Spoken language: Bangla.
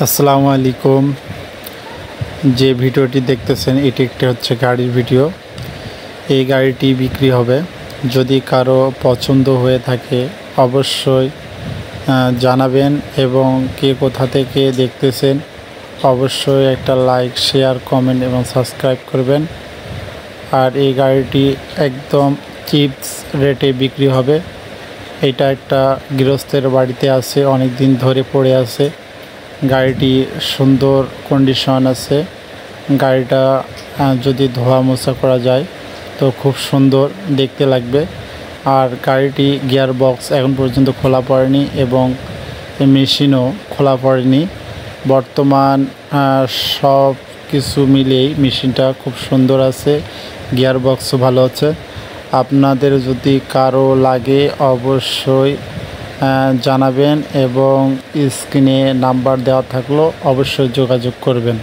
আসসালামু আলাইকুম। যে ভিডিওটি দেখতেছেন এটি একটি হচ্ছে গাড়ির ভিডিও। এই গাড়িটি বিক্রি হবে। যদি কারো পছন্দ হয়ে থাকে অবশ্যই জানাবেন, এবং কে কোথা থেকে দেখতেছেন অবশ্যই একটা লাইক, শেয়ার, কমেন্ট এবং সাবস্ক্রাইব করবেন। আর এই গাড়িটি একদম চিপস রেটে বিক্রি হবে। এটা একটা গৃহস্থের বাড়িতে আছে, অনেক দিন ধরে পড়ে আছে। গাড়িটি সুন্দর কন্ডিশন আছে। গাড়িটা যদি ধোয়া মোছা করা যায় তো খুব সুন্দর দেখতে লাগবে। আর গাড়িটি গিয়ার বক্স এখন পর্যন্ত খোলা পড়েনি এবং মেশিনও খোলা পড়েনি। বর্তমান সব কিছু মিলিয়েই মেশিনটা খুব সুন্দর আছে, গিয়ার বক্সও ভালো আছে। আপনাদের যদি কারো লাগে অবশ্যই জানাবেন, এবং স্ক্রিনে নাম্বার দেওয়া থাকলেও অবশ্যই যোগাযোগ করবেন।